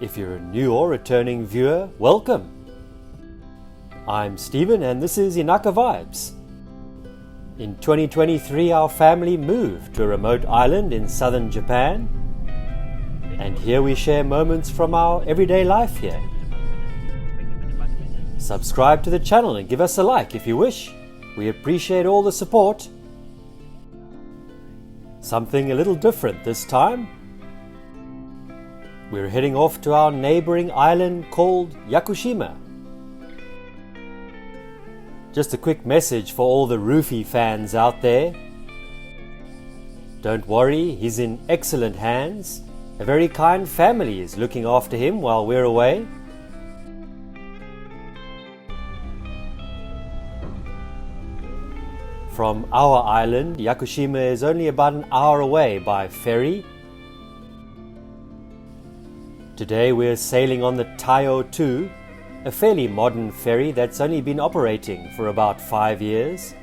If you're a new or returning viewer, welcome! I'm Stephen and this is Inaka Vibes. In 2023 our family moved to a remote island in southern Japan, and here we share moments from our everyday life here. Subscribe to the channel and give us a like if you wish. We appreciate all the support. Something a little different this time. We're heading off to our neighboring island called Yakushima. Just a quick message for all the Rufy fans out there. Don't worry, he's in excellent hands. A very kind family is looking after him while we're away. From our island, Yakushima is only about an hour away by ferry. Today we're sailing on the Taiyo 2, a fairly modern ferry that's only been operating for about 5 years.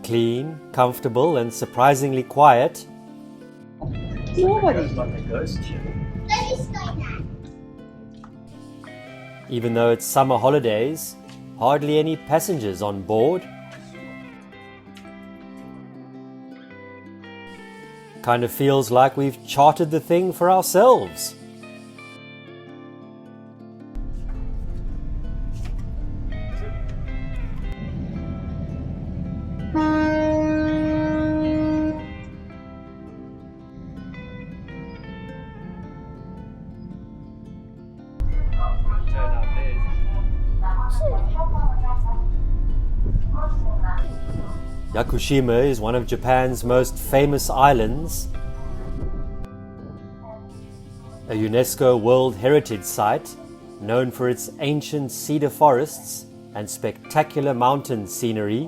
Clean, comfortable and surprisingly quiet. Even though it's summer holidays, hardly any passengers on board. Kind of feels like we've chartered the thing for ourselves. Yakushima is one of Japan's most famous islands, a Unesco World Heritage Site known for its ancient cedar forests and spectacular mountain scenery.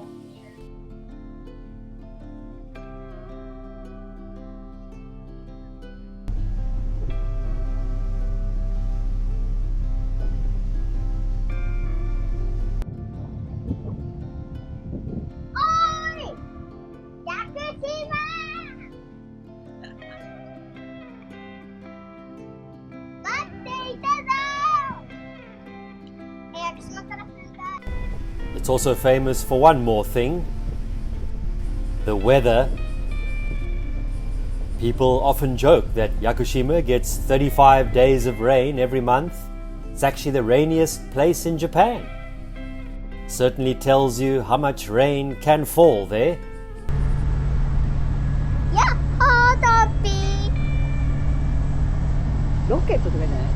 It's also famous for one more thing: the weather. People often joke that Yakushima gets 35 days of rain every month. It's actually the rainiest place in Japan. Certainly tells you how much rain can fall there. 로켓とかじゃない？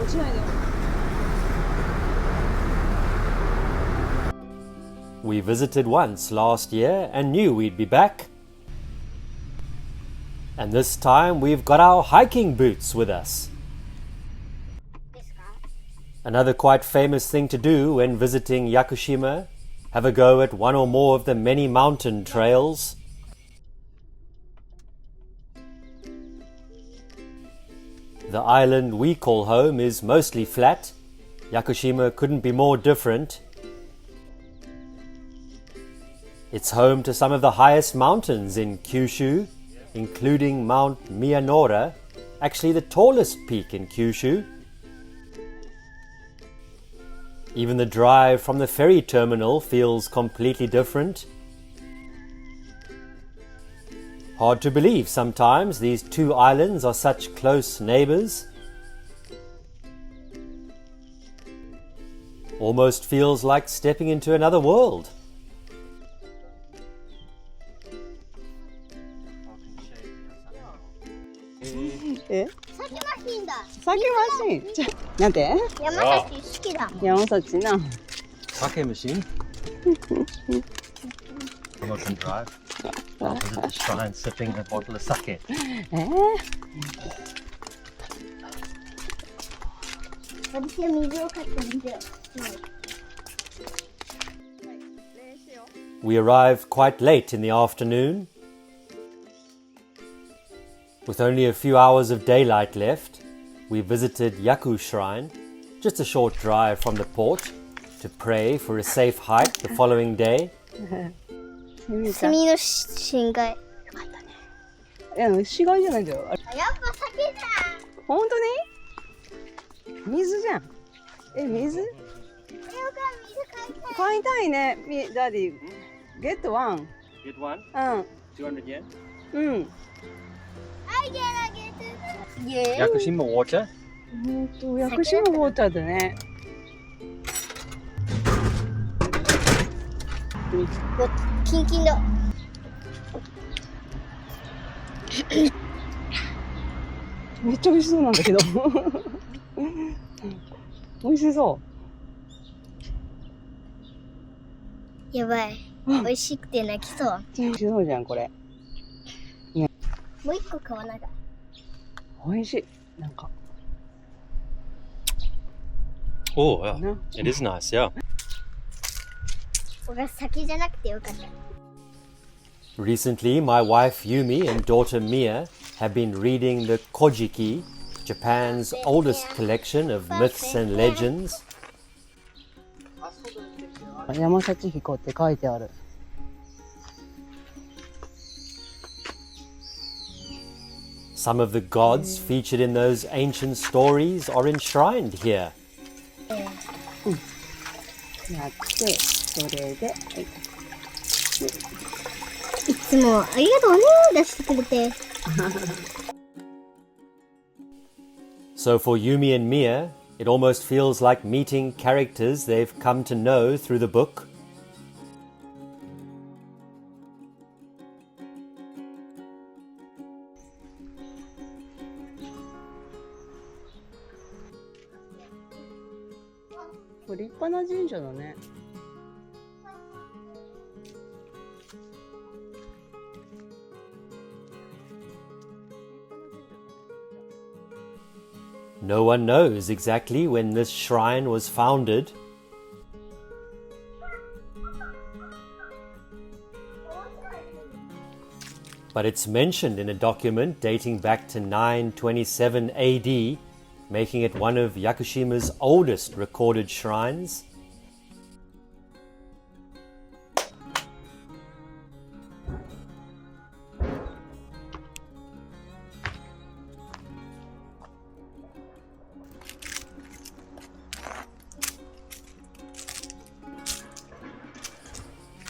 違う？We visited once last year and knew we'd be back. And this time we've got our hiking boots with us. Another quite famous thing to do when visiting Yakushima, have a go at one or more of the many mountain trails. The island we call home is mostly flat. Yakushima couldn't be more different. It's home to some of the highest mountains in Kyushu, including Mount Miyanora, actually the tallest peak in Kyushu. Even the drive from the ferry terminal feels completely different. Hard to believe sometimes these two islands are such close neighbors. Almost feels like stepping into another world. Sake machine. なんて？山崎好きだもん。山崎な。Sake machine. Come up and drive. I'll visit the shrine sipping a bottle of sake. 私は水を買って水を。We arrived quite late in the afternoon, With only a few hours of daylight left, we visited Yaku Shrine, just a short drive from the port, to pray for a safe hike the following day. セミの深海。いや、死骸じゃないんだよ。あれ、やっぱ酒じゃん。本当に？水じゃん。え、水？買いたいね。ダディ。Get one. Get one? うん。200 yen? うん。I get it. Yakushima water? 屋久島ウォーターだね。キンキンだ。めっちゃ美味しそうなんだけど。美味しそう。やばい。美味しくて泣きそう。美味しそうじゃんこれ。もう一個買わなきゃ。美味しい。なんか。Oh, yeah. It is nice, yeah. 俺は酒じゃなくてよかった。Recently, my wife Yumi and daughter Mia have been reading the Kojiki, Japan's oldest collection of myths and legends. 山幸彦って書いてある。Some of the gods featured in those ancient stories are enshrined here. やって、それで、はい。いつもありがとうね、出してくれて。So for Yumi and Mia, it almost feels like meeting characters they've come to know through the book. 立派な神社だね。No one knows exactly when this shrine was founded. But it's mentioned in a document dating back to 927 AD, making it one of Yakushima's oldest recorded shrines.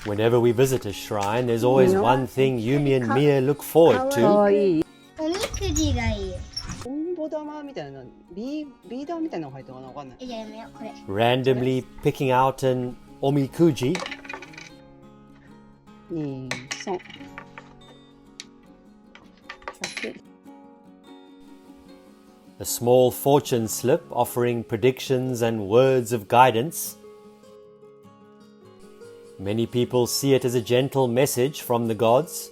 Whenever we visit a shrine, there's always one thing Yumi and Mia look forward かわ to. いい。おみくじがいい。トンボ玉みたいな、ビーダーみたいなのが入ったかな、わかんない。じゃあやめよう、これ。Randomly picking out an Omikuji, 2、3。a small fortune slip offering predictions and words of guidance. Many people see it as a gentle message from the gods.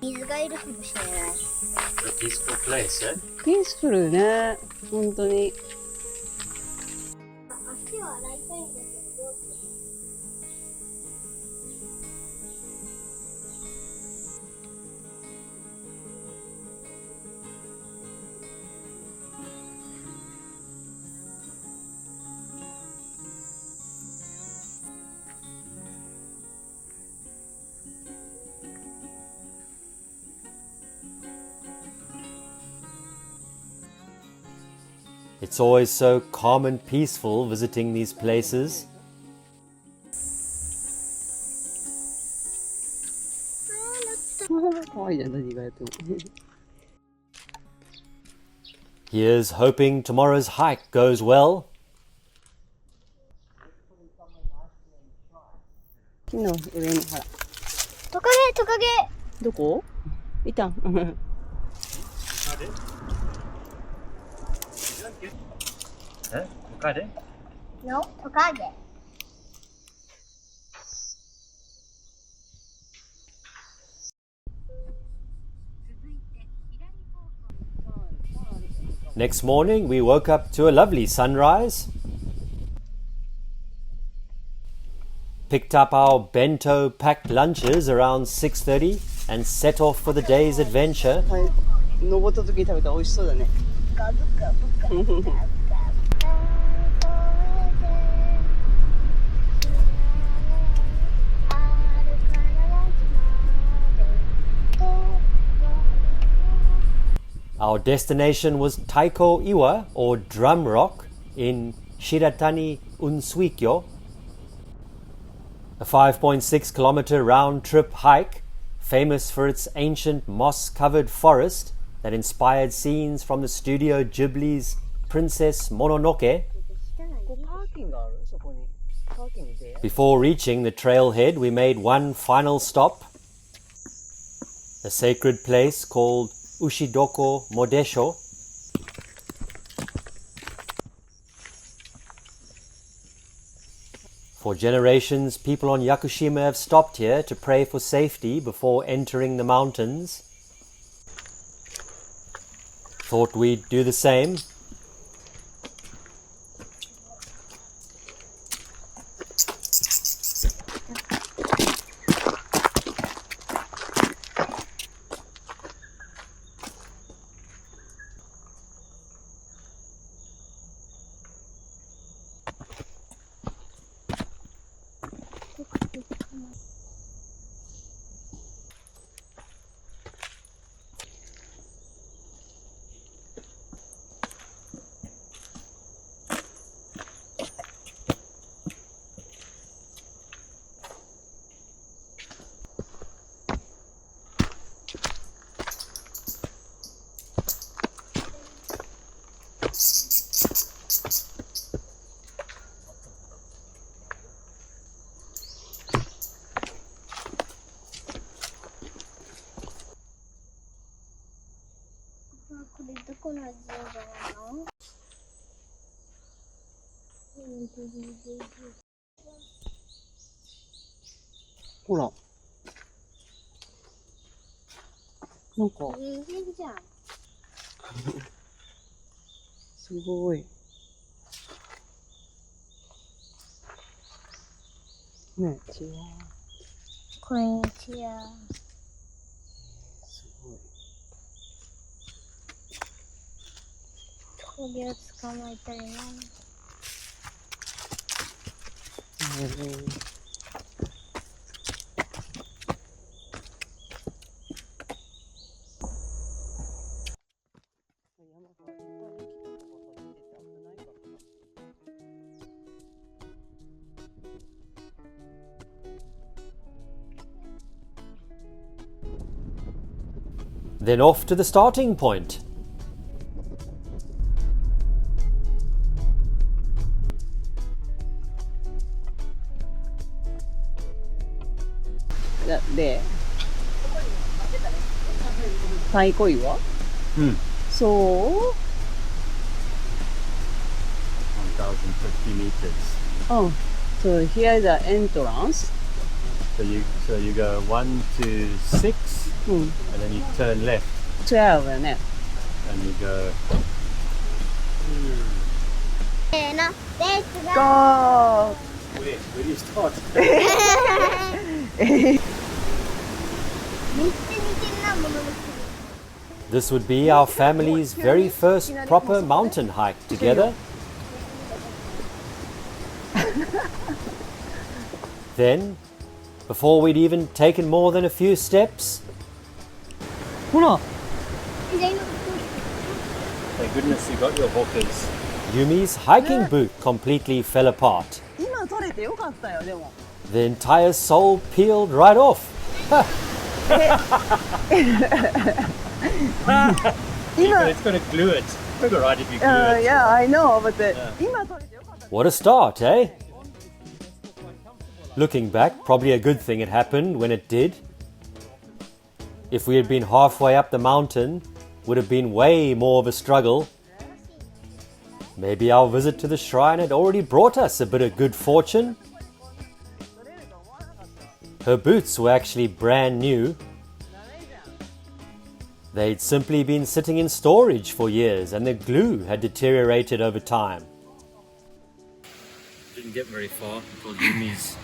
水がいるかもしれない。A peaceful place, eh? ピースフルね、本当に。足を洗いたいんだけど。It's always so calm and peaceful visiting these places. Here's hoping tomorrow's hike goes well. 木の上にほら。トカゲ、トカゲ。どこ？いた。のトカゲ。Next morning, we woke up to a lovely sunrise. picked up our bento packed lunches around 6:30 and set off for the day's adventure. はい、登った時に食べたら美味しそうだね。Our destination was Taiko Iwa, or Drum Rock, in Shiratani Unsuikyo. A 5.6 kilometer round trip hike, famous for its ancient moss-covered forest that inspired scenes from the Studio Ghibli's Princess Mononoke. ここパーキングある？そこに。パーキングで。 Before reaching the trailhead, we made one final stop, a sacred place called Ushidoko Modesho. For generations, people on Yakushima have stopped here to pray for safety before entering the mountains. Thought we'd do the same.ほら。なんか、すごい。ねえ、違う。こんにちは。すごい。鳥を捕まえたりな。Then off to the starting point. De Taiyo Iwa? So 1,050 meters. oh, so here is the entrance. So you go 1 to 6, and then you turn left, 12だね。 and you go. せーの、レッツゴー。 Go! Where do you start? めっちゃ似てるな、もののけ。 This would be our family's very first proper mountain hike together. Then, before we'd even taken more than a few steps, ほら、 thank goodness you got your hawkers. Yumi's hiking boot completely fell apart. 今取れてよかったよ、でも。 The entire sole peeled right off. It's going to glue it. It's alright if you glue it. Yeah, I know, but 今取れてよかった。 What a start, eh? Looking back, probably a good thing it happened when it did. If we had been halfway up the mountain, would have been way more of a struggle. Maybe our visit to the shrine had already brought us a bit of good fortune. Her boots were actually brand new. They'd simply been sitting in storage for years and the glue had deteriorated over time. Didn't get very far until Yumi's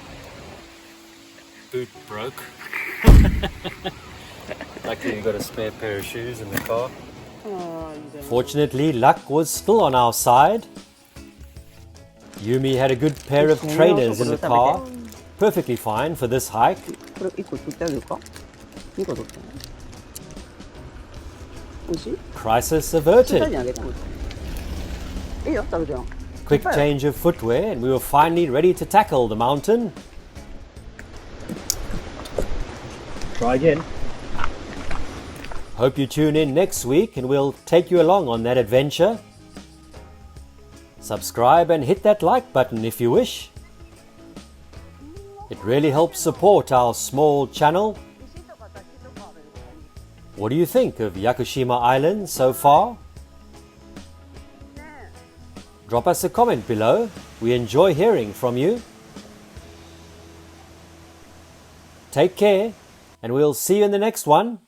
boot broke. Luckily, you got a spare pair of shoes in the car. ああ、でも Fortunately, luck was still on our side. Yumi had a good pair of trainers in the car, perfectly fine for this hike. これ1個取ってあげるか ?2 個取ってないおいしい Crisis 2人 averted. にあげたのいいよ、食べてよ。 Quick change of footwear, and we were finally ready to tackle the mountain. Try again. Hope you tune in next week and we'll take you along on that adventure. Subscribe and hit that like button if you wish. It really helps support our small channel. What do you think of Yakushima Island so far? Drop us a comment below. We enjoy hearing from you. Take care, and we'll see you in the next one.